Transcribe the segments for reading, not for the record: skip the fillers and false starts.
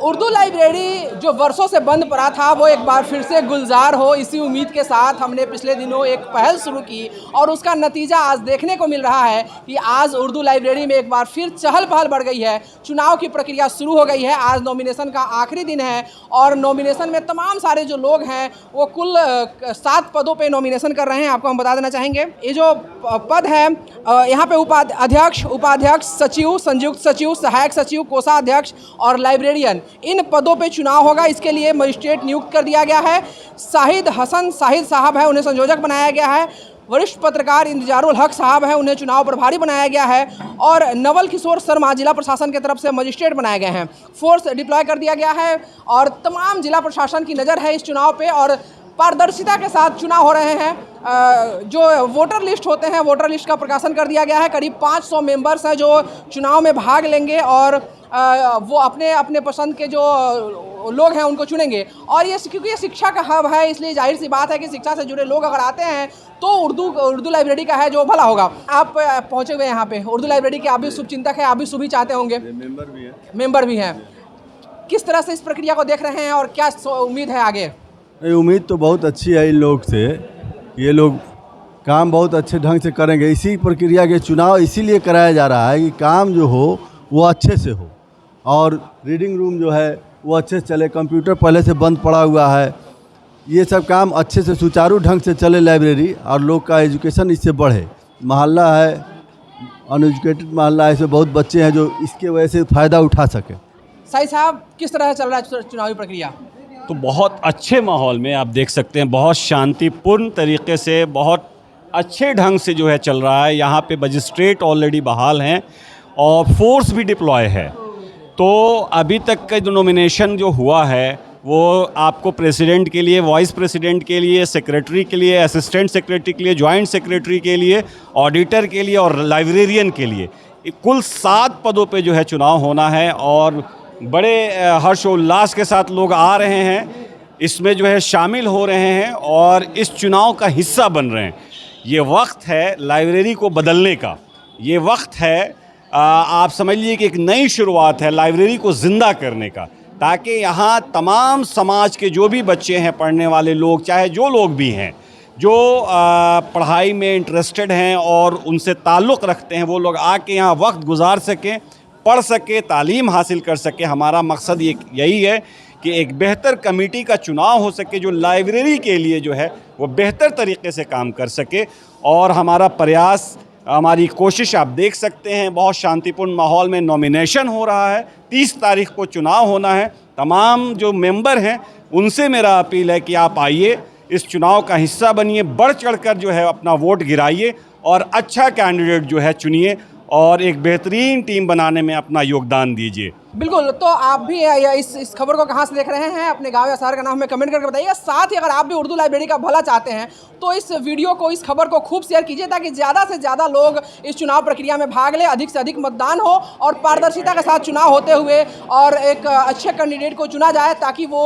Urdu library जो वर्षों से बंद पड़ा था वो एक बार फिर से गुलजार हो, इसी उम्मीद के साथ हमने पिछले दिनों एक पहल शुरू की और उसका नतीजा आज देखने को मिल रहा है कि आज उर्दू लाइब्रेरी में एक बार फिर चहल पहल बढ़ गई है। चुनाव की प्रक्रिया शुरू हो गई है। आज नॉमिनेशन का आखिरी दिन है और नॉमिनेशन में तमाम सारे जो लोग हैं वो कुल 7 पदों पर नॉमिनेशन कर रहे हैं। आपको हम बता देना चाहेंगे ये जो पद है यहाँ पे अध्यक्ष, उपाध्यक्ष, सचिव, संयुक्त सचिव, सहायक सचिव, कोषाध्यक्ष और लाइब्रेरियन, इन पदों पे चुनाव होगा। इसके लिए मजिस्ट्रेट नियुक्त कर दिया गया है। शाहिद हसन साहब है, उन्हें संयोजक बनाया गया है। वरिष्ठ पत्रकार इंतजारुल हक साहब हैं, उन्हें चुनाव प्रभारी बनाया गया है। और नवल किशोर शर्मा जिला प्रशासन की तरफ से मजिस्ट्रेट बनाए गए हैं। फोर्स डिप्लॉय कर दिया गया है और तमाम जिला प्रशासन की नज़र है इस चुनाव पे और पारदर्शिता के साथ चुनाव हो रहे हैं। जो वोटर लिस्ट होते हैं, वोटर लिस्ट का प्रकाशन कर दिया गया है। करीब 500 मेंबर्स हैं जो चुनाव में भाग लेंगे और वो अपने अपने पसंद के जो लोग हैं उनको चुनेंगे। और ये क्योंकि ये शिक्षा का हब है, इसलिए जाहिर सी बात है कि शिक्षा से जुड़े लोग अगर आते हैं तो उर्दू लाइब्रेरी का है जो भला होगा। आप पहुँचे हुए यहाँ पे उर्दू लाइब्रेरी के, आप भी शुभचिंतक हैं, आप भी शुभ ही चाहते होंगे, मेंबर भी हैं। किस तरह से इस प्रक्रिया को देख रहे हैं और क्या उम्मीद है आगे? उम्मीद तो बहुत अच्छी है इन लोग से, ये लोग काम बहुत अच्छे ढंग से करेंगे। इसी प्रक्रिया के चुनाव इसीलिए कराया जा रहा है कि काम जो हो वो अच्छे से हो और रीडिंग रूम जो है वो अच्छे से चले। कंप्यूटर पहले से बंद पड़ा हुआ है, ये सब काम अच्छे से सुचारू ढंग से चले लाइब्रेरी और लोग का एजुकेशन इससे बढ़े। मोहल्ला है अनएजुकेटेड मोहल्ला, ऐसे बहुत बच्चे हैं जो इसके वजह से फ़ायदा उठा सके। साई साहब, किस तरह चल रहा है चुनावी प्रक्रिया? तो बहुत अच्छे माहौल में आप देख सकते हैं, बहुत शांतिपूर्ण तरीके से, बहुत अच्छे ढंग से जो है चल रहा है। यहाँ पे मजिस्ट्रेट ऑलरेडी बहाल हैं और फोर्स भी डिप्लॉय है। तो अभी तक का जो नॉमिनेशन जो हुआ है वो आपको प्रेसिडेंट के लिए, वाइस प्रेसिडेंट के लिए, सेक्रेटरी के लिए, असिस्टेंट सेक्रेटरी के लिए, जॉइंट सेक्रेटरी के लिए, ऑडिटर के लिए और लाइब्रेरियन के लिए कुल 7 पदों पे जो है चुनाव होना है। और बड़े हर्षोल्लास के साथ लोग आ रहे हैं, इसमें जो है शामिल हो रहे हैं और इस चुनाव का हिस्सा बन रहे हैं। ये वक्त है लाइब्रेरी को बदलने का, ये वक्त है आप समझ लीजिए कि एक नई शुरुआत है लाइब्रेरी को ज़िंदा करने का, ताकि यहाँ तमाम समाज के जो भी बच्चे हैं, पढ़ने वाले लोग, चाहे जो लोग भी हैं जो पढ़ाई में इंटरेस्टेड हैं और उनसे ताल्लुक़ रखते हैं, वो लोग आके यहाँ वक्त गुजार सकें, पढ़ सके, तालीम हासिल कर सके। हमारा मकसद यही है कि एक बेहतर कमेटी का चुनाव हो सके जो लाइब्रेरी के लिए जो है वो बेहतर तरीके से काम कर सके। और हमारा प्रयास, हमारी कोशिश आप देख सकते हैं, बहुत शांतिपूर्ण माहौल में नॉमिनेशन हो रहा है। 30 तारीख को चुनाव होना है। तमाम जो मेंबर हैं उनसे मेरा अपील है कि आप आइए, इस चुनाव का हिस्सा बनिए, बढ़ चढ़कर जो है अपना वोट गिराइए और अच्छा कैंडिडेट जो है चुनिए और एक बेहतरीन टीम बनाने में अपना योगदान दीजिए। बिल्कुल। तो आप भी इस खबर को कहाँ से देख रहे हैं, अपने गांव या शहर का नाम हमें कमेंट करके बताइए। साथ ही अगर आप भी उर्दू लाइब्रेरी का भला चाहते हैं तो इस वीडियो को, इस खबर को खूब शेयर कीजिए ताकि ज़्यादा से ज़्यादा लोग इस चुनाव प्रक्रिया में भाग लें, अधिक से अधिक मतदान हो और पारदर्शिता के साथ चुनाव होते हुए और एक अच्छे कैंडिडेट को चुना जाए ताकि वो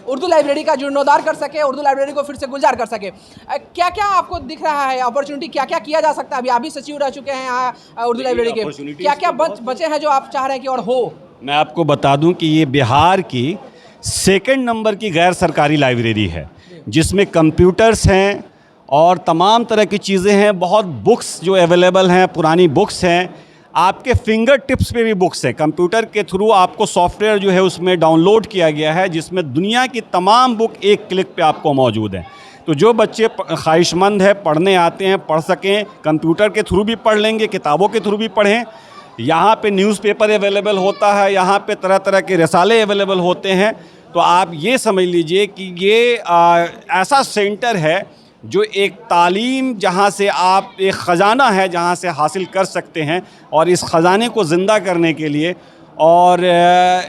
उर्दू लाइब्रेरी का जीर्णोद्धार कर सके, उर्दू लाइब्रेरी को फिर से गुलजार कर सके। क्या क्या आपको दिख रहा है अपॉर्चुनिटी, क्या क्या किया जा सकता है? अभी आप भी सचिव रह चुके हैं यहाँ उर्दू लाइब्रेरी के, क्या क्या बचे हैं जो आप चाह रहे हैं कि और हो? मैं आपको बता दूं कि ये बिहार की 2nd नंबर की गैर सरकारी लाइब्रेरी है जिसमें कंप्यूटर्स हैं और तमाम तरह की चीज़ें हैं। बहुत बुक्स जो अवेलेबल हैं, पुरानी बुक्स हैं, आपके फिंगर टिप्स पे भी बुक्स हैं। कंप्यूटर के थ्रू आपको सॉफ्टवेयर जो है उसमें डाउनलोड किया गया है जिसमें दुनिया की तमाम बुक एक क्लिक पे आपको मौजूद हैं। तो जो बच्चे ख्वाहिशमंद है, पढ़ने आते हैं, पढ़ सकें, कंप्यूटर के थ्रू भी पढ़ लेंगे, किताबों के थ्रू भी पढ़ें। यहाँ पे न्यूज़पेपर अवेलेबल होता है, यहाँ पे तरह तरह के रसाले अवेलेबल होते हैं। तो आप ये समझ लीजिए कि ये ऐसा सेंटर है जो एक तालीम, जहाँ से आप एक ख़जाना है जहाँ से हासिल कर सकते हैं। और इस ख़जाने को ज़िंदा करने के लिए और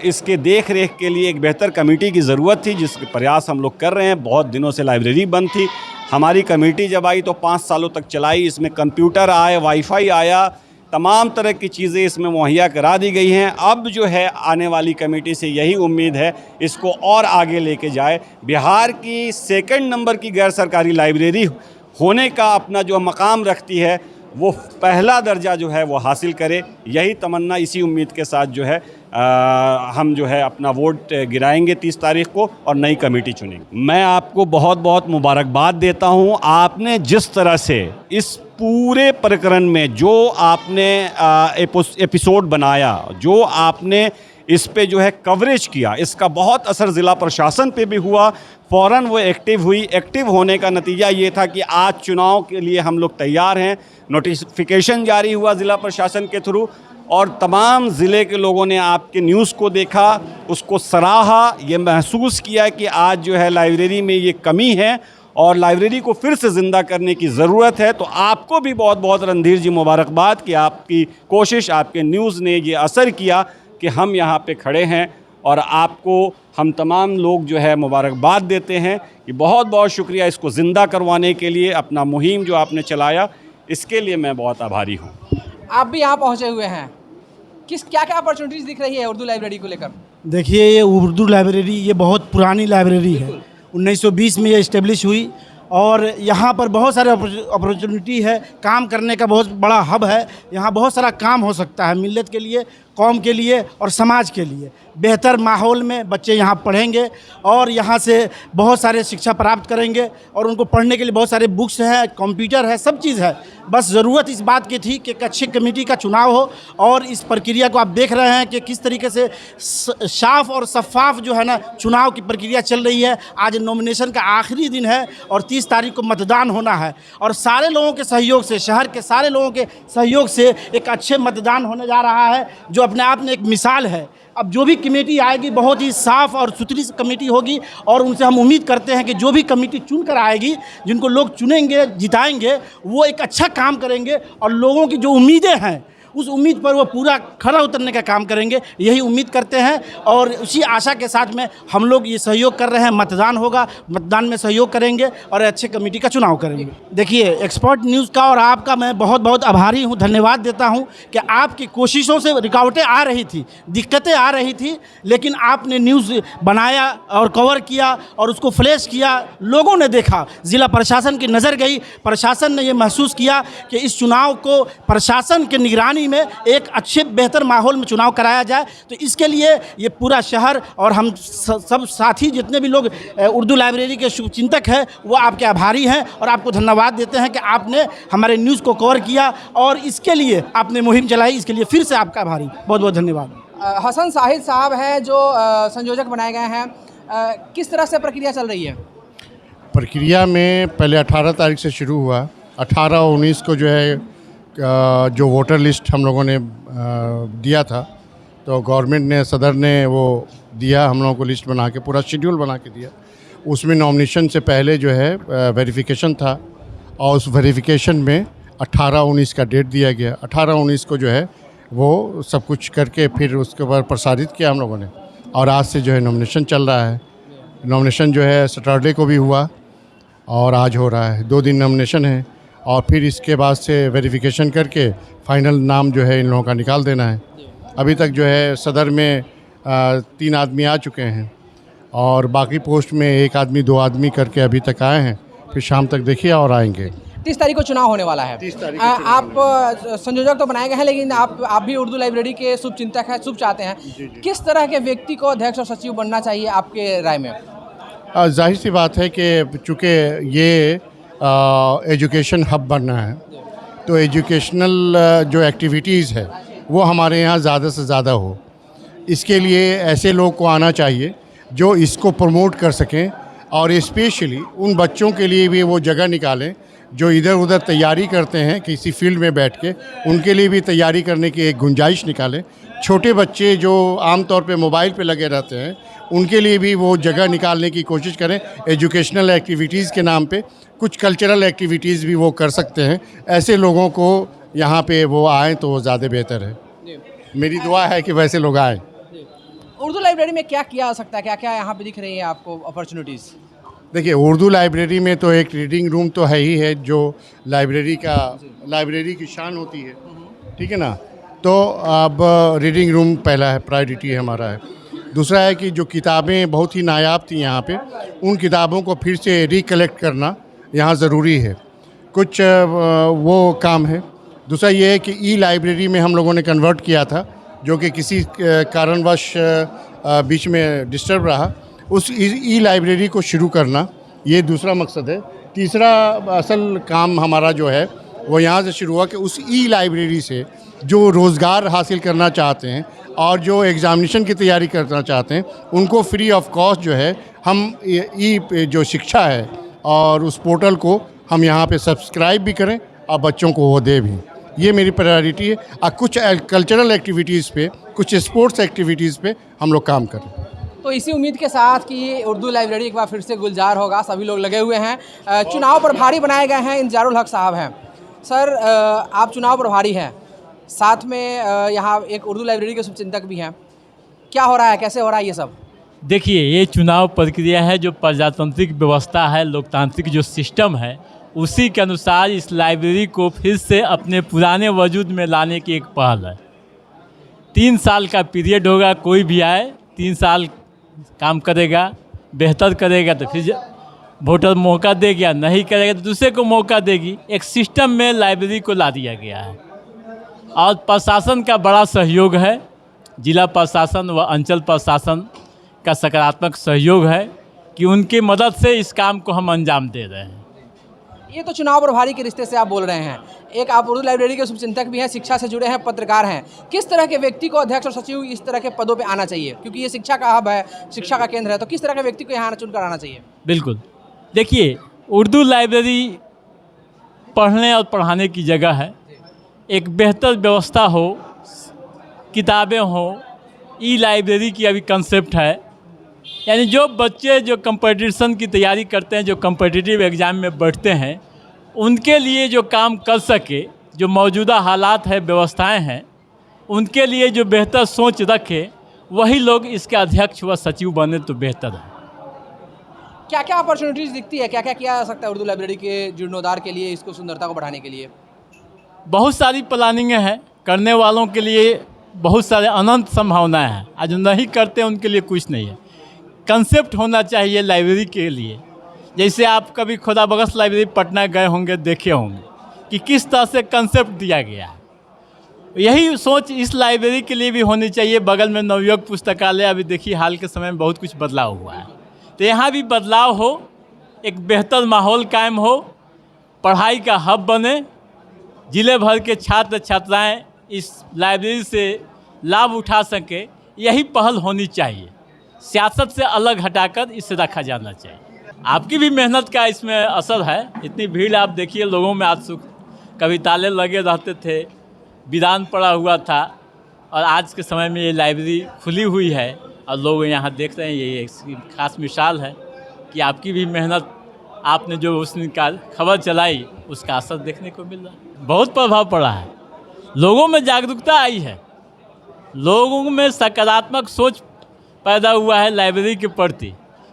इसके देख रेख के लिए एक बेहतर कमेटी की ज़रूरत थी, जिसके प्रयास हम लोग कर रहे हैं। बहुत दिनों से लाइब्रेरी बंद थी। हमारी कमेटी जब आई तो 5 सालों तक चलाई। इसमें कंप्यूटर आए, वाईफाई आया, तमाम तरह की चीज़ें इसमें मुहैया करा दी गई हैं। अब जो है आने वाली कमेटी से यही उम्मीद है इसको और आगे लेके जाए। बिहार की 2nd नंबर की गैर सरकारी लाइब्रेरी होने का अपना जो मकाम रखती है वो पहला दर्जा जो है वो हासिल करे। यही तमन्ना, इसी उम्मीद के साथ जो है हम जो है अपना वोट गिराएंगे 30 तारीख को और नई कमेटी चुनेंगे। मैं आपको बहुत बहुत मुबारकबाद देता हूं। आपने जिस तरह से इस पूरे प्रकरण में जो आपने एपिसोड बनाया, जो आपने इस पे जो है कवरेज किया, इसका बहुत असर ज़िला प्रशासन पे भी हुआ। फ़ौरन वो एक्टिव हुई। एक्टिव होने का नतीजा ये था कि आज चुनाव के लिए हम लोग तैयार हैं। नोटिफिकेशन जारी हुआ ज़िला प्रशासन के थ्रू और तमाम ज़िले के लोगों ने आपके न्यूज़ को देखा, उसको सराहा, ये महसूस किया कि आज जो है लाइब्रेरी में ये कमी है और लाइब्रेरी को फिर से ज़िंदा करने की ज़रूरत है। तो आपको भी बहुत बहुत रणधीर जी मुबारकबाद कि आपकी कोशिश, आपके न्यूज़ ने ये असर किया कि हम यहाँ पे खड़े हैं और आपको हम तमाम लोग जो है मुबारकबाद देते हैं कि बहुत बहुत शुक्रिया इसको ज़िंदा करवाने के लिए, अपना मुहिम जो आपने चलाया, इसके लिए मैं बहुत आभारी हूँ। आप भी यहाँ पहुँचे हुए हैं, क्या क्या अपॉर्चुनिटीज़ दिख रही है उर्दू लाइब्रेरी को लेकर? देखिए, ये उर्दू लाइब्रेरी ये बहुत पुरानी लाइब्रेरी है। 1920 में ये इस्टेब्लिश हुई और यहाँ पर बहुत सारे अपॉर्चुनिटी है, काम करने का बहुत बड़ा हब है। यहाँ बहुत सारा काम हो सकता है मिल्लत के लिए, कौम के लिए और समाज के लिए। बेहतर माहौल में बच्चे यहाँ पढ़ेंगे और यहाँ से बहुत सारे शिक्षा प्राप्त करेंगे और उनको पढ़ने के लिए बहुत सारे बुक्स हैं, कंप्यूटर है, सब चीज़ है। बस ज़रूरत इस बात की थी कि एक अच्छी कमेटी का चुनाव हो और इस प्रक्रिया को आप देख रहे हैं कि किस तरीके से साफ और शफाफ जो है ना चुनाव की प्रक्रिया चल रही है। आज नॉमिनेशन का आखिरी दिन है और 30 तारीख को मतदान होना है और सारे लोगों के सहयोग से, शहर के सारे लोगों के सहयोग से एक अच्छे मतदान होने जा रहा है, जो अपने आप में एक मिसाल है। अब जो भी कमेटी आएगी बहुत ही साफ़ और सुथरी कमेटी होगी और उनसे हम उम्मीद करते हैं कि जो भी कमेटी चुन कर आएगी, जिनको लोग चुनेंगे, जिताएंगे, वो एक अच्छा काम करेंगे और लोगों की जो उम्मीदें हैं उस उम्मीद पर वो पूरा खरा उतरने का काम करेंगे, यही उम्मीद करते हैं। और उसी आशा के साथ में हम लोग ये सहयोग कर रहे हैं। मतदान होगा, मतदान में सहयोग करेंगे और अच्छे कमेटी का चुनाव करेंगे। देखिए, एक्सपर्ट न्यूज़ का और आपका मैं बहुत बहुत आभारी हूँ, धन्यवाद देता हूँ कि आपकी कोशिशों से रुकावटें आ रही थी, दिक्कतें आ रही थी, लेकिन आपने न्यूज़ बनाया और कवर किया और उसको फ्लैश किया। लोगों ने देखा, ज़िला प्रशासन की नज़र गई, प्रशासन ने ये महसूस किया कि इस चुनाव को प्रशासन की निगरानी में एक अच्छे बेहतर माहौल में चुनाव कराया जाए। तो इसके लिए ये पूरा शहर और हम सब साथी जितने भी लोग उर्दू लाइब्रेरी के शुभचिंतक हैं वो आपके आभारी हैं और आपको धन्यवाद देते हैं कि आपने हमारे न्यूज़ को कवर किया और इसके लिए आपने मुहिम चलाई। इसके लिए फिर से आपका आभारी, बहुत बहुत धन्यवाद। हसन शाहिद साहब हैं जो संयोजक बनाए गए हैं, किस तरह से प्रक्रिया चल रही है? प्रक्रिया में पहले 18 तारीख से शुरू हुआ। 18 और 19 को जो है जो वोटर लिस्ट हम लोगों ने दिया था, तो गवर्नमेंट ने, सदर ने वो दिया हम लोगों को, लिस्ट बना के पूरा शेड्यूल बना के दिया। उसमें नॉमिनेशन से पहले जो है वेरिफिकेशन था और उस वेरिफिकेशन में 18-19 का डेट दिया गया। 18-19 को जो है वो सब कुछ करके फिर उसके बाद प्रसारित किया हम लोगों ने और आज से जो है नॉमिनेशन चल रहा है। नॉमिनेशन जो है सैटरडे को भी हुआ और आज हो रहा है। 2 दिन नॉमिनेशन है और फिर इसके बाद से वेरिफिकेशन करके फाइनल नाम जो है इन लोगों का निकाल देना है। अभी तक जो है सदर में 3 आदमी आ चुके हैं और बाकी पोस्ट में 1 आदमी 2 आदमी करके अभी तक आए हैं। फिर शाम तक देखिए और आएंगे। 30 तारीख को चुनाव होने वाला है। 30 तारीख आप संयोजक तो बनाए गए हैं, लेकिन आप भी उर्दू लाइब्रेरी के शुभ चिंतक हैं, शुभ चाहते हैं। किस तरह के व्यक्ति को अध्यक्ष और सचिव बनना चाहिए आपके राय में? जाहिर सी बात है कि चूँकि ये एजुकेशन हब बनना है, तो एजुकेशनल जो एक्टिविटीज़ है वो हमारे यहाँ ज़्यादा से ज़्यादा हो। इसके लिए ऐसे लोग को आना चाहिए जो इसको प्रमोट कर सकें और स्पेशली उन बच्चों के लिए भी वो जगह निकालें जो इधर उधर तैयारी करते हैं किसी फील्ड में बैठ के, उनके लिए भी तैयारी करने की एक गुंजाइश निकालें। छोटे बच्चे जो आमतौर पे मोबाइल पे लगे रहते हैं, उनके लिए भी वो जगह निकालने की कोशिश करें। एजुकेशनल एक्टिविटीज़ के नाम पे कुछ कल्चरल एक्टिविटीज़ भी वो कर सकते हैं। ऐसे लोगों को यहाँ पे वो आएँ तो वो ज़्यादा बेहतर है। मेरी दुआ है कि वैसे लोग आएँ। उर्दू लाइब्रेरी में क्या किया जा सकता है, क्या क्या यहाँ पे दिख रही है आपको अपॉर्चुनिटीज़? देखिए, उर्दू लाइब्रेरी में तो एक रीडिंग रूम तो है ही है, जो लाइब्रेरी की शान होती है, ठीक है ना। तो अब रीडिंग रूम पहला है, प्रायोरिटी हमारा है। दूसरा है कि जो किताबें बहुत ही नायाब थी यहाँ पे, उन किताबों को फिर से रिकलेक्ट करना यहाँ ज़रूरी है, कुछ वो काम है। दूसरा ये है कि ई लाइब्रेरी में हम लोगों ने कन्वर्ट किया था, जो कि किसी कारणवश बीच में डिस्टर्ब रहा, उस ई लाइब्रेरी को शुरू करना, ये दूसरा मकसद है। तीसरा असल काम हमारा जो है वो यहाँ से शुरू हुआ कि उस ई लाइब्रेरी से जो रोज़गार हासिल करना चाहते हैं और जो एग्ज़ामिनेशन की तैयारी करना चाहते हैं उनको फ्री ऑफ कॉस्ट जो है हम ई जो शिक्षा है और उस पोर्टल को हम यहाँ पे सब्सक्राइब भी करें और बच्चों को वो दे भी। ये मेरी प्रायोरिटी है। और कुछ कल्चरल एक्टिविटीज़ पे, कुछ स्पोर्ट्स एक्टिविटीज़ पे हम लोग काम करें। तो इसी उम्मीद के साथ कि उर्दू लाइब्रेरी एक बार फिर से गुलजार होगा, सभी लोग लगे हुए हैं। चुनाव प्रभारी बनाए गए हैं, इंतजारुल हक साहब हैं। सर, आप चुनाव प्रभारी हैं, साथ में यहाँ एक उर्दू लाइब्रेरी के शुभचिंतक भी हैं। क्या हो रहा है, कैसे हो रहा है ये सब? देखिए, ये चुनाव प्रक्रिया है जो प्रजातांत्रिक व्यवस्था है, लोकतांत्रिक जो सिस्टम है, उसी के अनुसार इस लाइब्रेरी को फिर से अपने पुराने वजूद में लाने की एक पहल है। 3 साल का पीरियड होगा, कोई भी आए 3 साल काम करेगा, बेहतर करेगा तो फिर वोटर मौका देगा, नहीं करेगा तो दूसरे को मौका देगी। एक सिस्टम में लाइब्रेरी को ला दिया गया है और प्रशासन का बड़ा सहयोग है। जिला प्रशासन व अंचल प्रशासन का सकारात्मक सहयोग है कि उनकी मदद से इस काम को हम अंजाम दे रहे हैं। ये तो चुनाव प्रभारी के रिश्ते से आप बोल रहे हैं, एक आप उर्दू लाइब्रेरी के शुभचिंतक भी हैं, शिक्षा से जुड़े हैं, पत्रकार हैं। किस तरह के व्यक्ति को अध्यक्ष और सचिव इस तरह के पदों पे आना चाहिए, क्योंकि ये शिक्षा का हब है, शिक्षा का केंद्र है, तो किस तरह के व्यक्ति को यहाँ चुनकर आना चाहिए? बिल्कुल, देखिए, उर्दू लाइब्रेरी पढ़ने और पढ़ाने की जगह है। एक बेहतर व्यवस्था हो, किताबें हो, ई लाइब्रेरी की अभी कंसेप्ट है, यानी जो बच्चे जो कंपटीशन की तैयारी करते हैं, जो कम्पिटिटिव एग्ज़ाम में बैठते हैं, उनके लिए जो काम कर सके, जो मौजूदा हालात है, व्यवस्थाएं हैं, उनके लिए जो बेहतर सोच रखे, वही लोग इसके अध्यक्ष व सचिव बने तो बेहतर है। क्या क्या अपॉर्चुनिटीज़ दिखती है, क्या क्या किया जा सकता है उर्दू लाइब्रेरी के जीर्णोद्धार के लिए, इसको सुंदरता को बढ़ाने के लिए? बहुत सारी प्लानिंगें हैं, करने वालों के लिए बहुत सारे अनंत संभावनाएं हैं, आज नहीं करते उनके लिए कुछ नहीं है। कंसेप्ट होना चाहिए लाइब्रेरी के लिए। जैसे आप कभी खुदा बख्श लाइब्रेरी पटना गए होंगे, देखे होंगे कि किस तरह से कंसेप्ट दिया गया है। यही सोच इस लाइब्रेरी के लिए भी होनी चाहिए। बगल में नवयुग पुस्तकालय, अभी देखिए हाल के समय में बहुत कुछ बदलाव हुआ है, तो यहाँ भी बदलाव हो, एक बेहतर माहौल कायम हो, पढ़ाई का हब बने, ज़िले भर के छात्र छात्राएं इस लाइब्रेरी से लाभ उठा सके, यही पहल होनी चाहिए। सियासत से अलग हटाकर इसे रखा जाना चाहिए। आपकी भी मेहनत का इसमें असर है। इतनी भीड़ आप देखिए, लोगों में आज कभी ताले लगे रहते थे, वीरान पड़ा हुआ था, और आज के समय में ये लाइब्रेरी खुली हुई है और लोग यहाँ देख रहे हैं। ये एक खास मिसाल है कि आपकी भी मेहनत, आपने जो उस निकाल खबर चलाई, उसका असर देखने को मिल रहा है। बहुत प्रभाव पड़ा है, लोगों में जागरूकता आई है, लोगों में सकारात्मक सोच पैदा हुआ है लाइब्रेरी के प्रति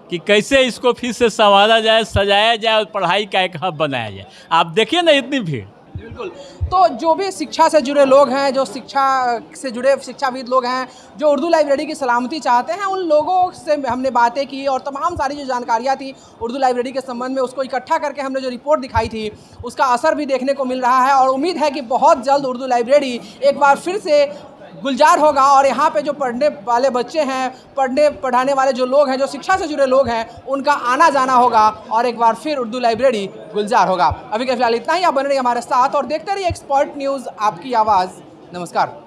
कि कैसे इसको फिर से संवारा जाए, सजाया जाए और पढ़ाई का एक हब बनाया जाए। आप देखिए ना, इतनी भीड़। बिल्कुल। तो जो भी शिक्षा से जुड़े लोग हैं, जो शिक्षा से जुड़े शिक्षाविद लोग हैं, जो उर्दू लाइब्रेरी की सलामती चाहते हैं, उन लोगों से हमने बातें की और तमाम सारी जो जानकारियाँ थी उर्दू लाइब्रेरी के संबंध में, उसको इकट्ठा करके हमने जो रिपोर्ट दिखाई थी, उसका असर भी देखने को मिल रहा है। और उम्मीद है कि बहुत जल्द उर्दू लाइब्रेरी एक बार फिर से गुलजार होगा और यहाँ पे जो पढ़ने वाले बच्चे हैं, पढ़ाने वाले जो लोग हैं, जो शिक्षा से जुड़े लोग हैं, उनका आना जाना होगा और एक बार फिर उर्दू लाइब्रेरी गुलजार होगा। अभी के फिलहाल इतना ही। आप बने रहिए हमारे साथ और देखते रहिए एक्सपर्ट न्यूज़, आपकी आवाज़। नमस्कार।